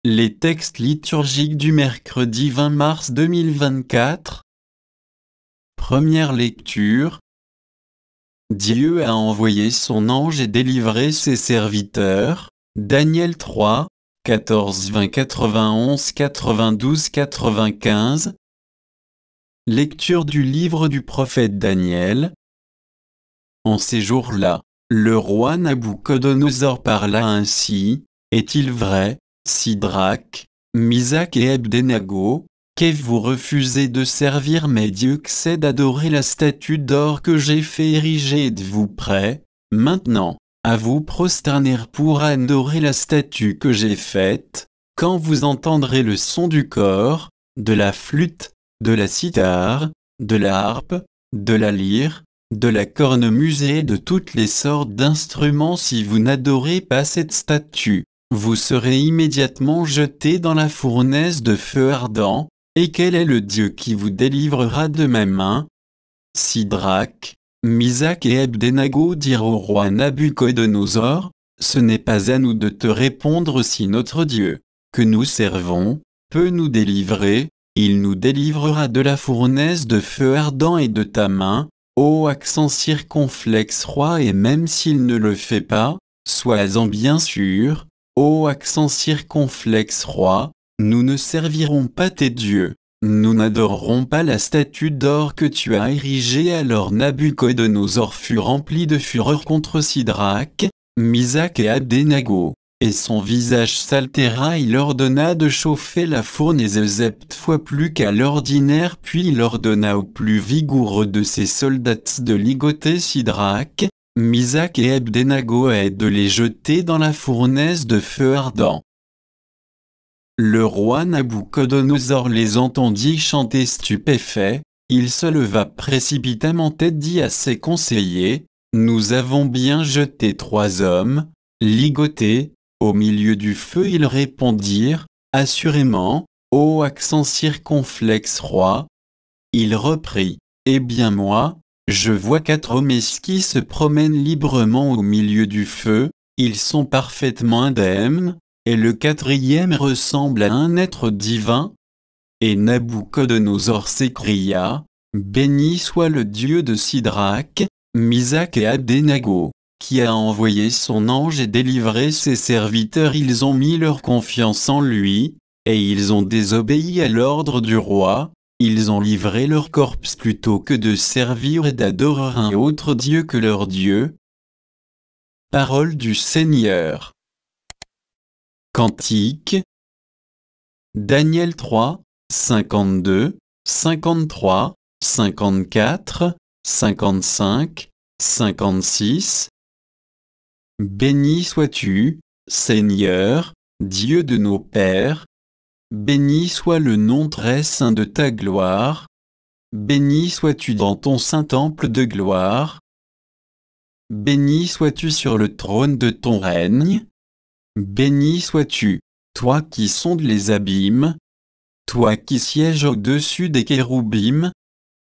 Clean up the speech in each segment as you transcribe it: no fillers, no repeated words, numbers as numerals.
Les textes liturgiques du mercredi 20 mars 2024. Première lecture. Dieu a envoyé son ange et délivré ses serviteurs. Daniel 3, 14, 20, 91, 92, 95. Lecture du livre du prophète Daniel. En ces jours-là, le roi Nabuchodonosor parla ainsi: Est-il vrai, Sidrac, Misach et Abdenago, qu'avez-vous refusé de servir mes dieux, que c'est d'adorer la statue d'or que j'ai fait ériger? Êtes-vous prêts, maintenant, à vous prosterner pour adorer la statue que j'ai faite, quand vous entendrez le son du cor, de la flûte, de la cithare, de la harpe, de la lyre, de la cornemuse et de toutes les sortes d'instruments? Si vous n'adorez pas cette statue, vous serez immédiatement jetés dans la fournaise de feu ardent. Et quel est le Dieu qui vous délivrera de ma main? Sidrac, Misach et Abdenago dirent au roi Nabuchodonosor: Ce n'est pas à nous de te répondre. Si notre Dieu, que nous servons, peut nous délivrer, il nous délivrera de la fournaise de feu ardent et de ta main, ô accent circonflexe roi. Et même s'il ne le fait pas, sois-en bien sûr, ô accent circonflexe roi, nous ne servirons pas tes dieux, nous n'adorerons pas la statue d'or que tu as érigée. Alors Nabuchodonosor fut rempli de fureur contre Sidrac, Misach et Abdenago, et son visage s'altéra. Il ordonna de chauffer la fournaise 7 fois plus qu'à l'ordinaire, puis il ordonna au plus vigoureux de ses soldats de ligoter Sidrac, Misach et Abdenago et de les jeter dans la fournaise de feu ardent. Le roi Nabuchodonosor les entendit chanter stupéfait. Il se leva précipitamment et dit à ses conseillers: Nous avons bien jeté 3 hommes, ligotés, au milieu du feu. Ils répondirent: Assurément, ô accent circonflexe roi. Il reprit: Eh bien moi, je vois 4 hommes qui se promènent librement au milieu du feu. Ils sont parfaitement indemnes. Et le 4e ressemble à un être divin. Et Nabuchodonosor s'écria: Béni soit le Dieu de Sidrac, Misach et Abdenago, qui a envoyé son ange et délivré ses serviteurs. Ils ont mis leur confiance en lui, et ils ont désobéi à l'ordre du roi. Ils ont livré leur corps plutôt que de servir et d'adorer un autre Dieu que leur Dieu. Parole du Seigneur. Cantique. Daniel 3, 52, 53, 54, 55, 56. Béni sois-tu, Seigneur, Dieu de nos pères. Béni soit le nom très saint de ta gloire. Béni sois-tu dans ton saint temple de gloire. Béni sois-tu sur le trône de ton règne. Béni sois-tu, toi qui sondes les abîmes, toi qui sièges au-dessus des kéroubim.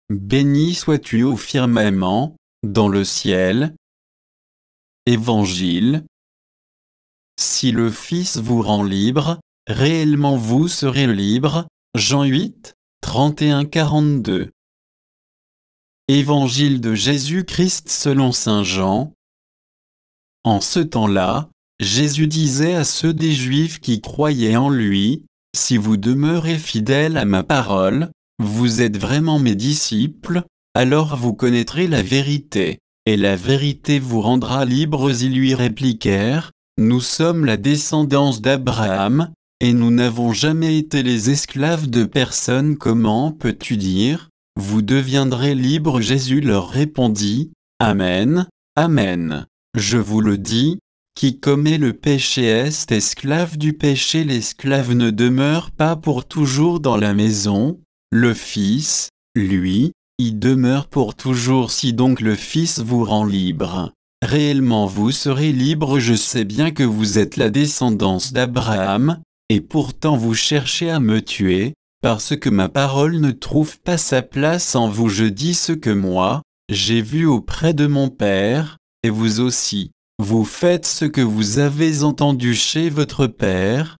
Béni sois-tu au firmament, dans le ciel. Évangile. Si le Fils vous rend libre, réellement vous serez libre. Jean 8, 31-42. Évangile de Jésus-Christ selon saint Jean. En ce temps-là, Jésus disait à ceux des Juifs qui croyaient en lui: Si vous demeurez fidèles à ma parole, vous êtes vraiment mes disciples, alors vous connaîtrez la vérité, et la vérité vous rendra libres. Ils lui répliquèrent: Nous sommes la descendance d'Abraham, et nous n'avons jamais été les esclaves de personne. Comment peux-tu dire: Vous deviendrez libres? Jésus leur répondit: Amen, amen, je vous le dis. Qui commet le péché est esclave du péché. L'esclave ne demeure pas pour toujours dans la maison, le Fils, lui, y demeure pour toujours. Si donc le Fils vous rend libre, réellement vous serez libre. Je sais bien que vous êtes la descendance d'Abraham, et pourtant vous cherchez à me tuer, parce que ma parole ne trouve pas sa place en vous. Je dis ce que moi, j'ai vu auprès de mon Père, et vous aussi. Vous faites ce que vous avez entendu chez votre père.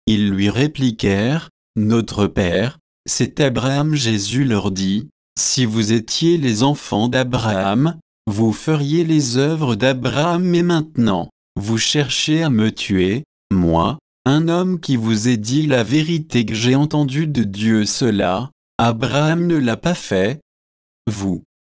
Ils lui répliquèrent, Notre Père, c'est Abraham. Jésus leur dit, Si vous étiez les enfants d'Abraham, vous feriez les œuvres d'Abraham. Mais maintenant, vous cherchez à me tuer, moi, un homme qui vous ai dit la vérité que j'ai entendue de Dieu. Cela, Abraham ne l'a pas fait.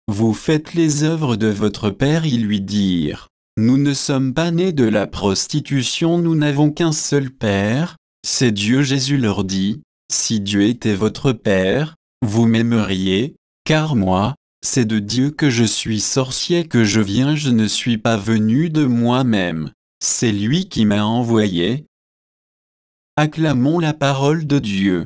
Vous faites les œuvres de votre père. Ils lui dirent, Nous ne sommes pas nés de la prostitution, nous n'avons qu'un seul père, c'est Dieu. Jésus leur dit, Si Dieu était votre père, vous m'aimeriez, car moi, c'est de Dieu que je suis sorcier, que je viens. Je ne suis pas venu de moi-même, c'est lui qui m'a envoyé. Acclamons la parole de Dieu.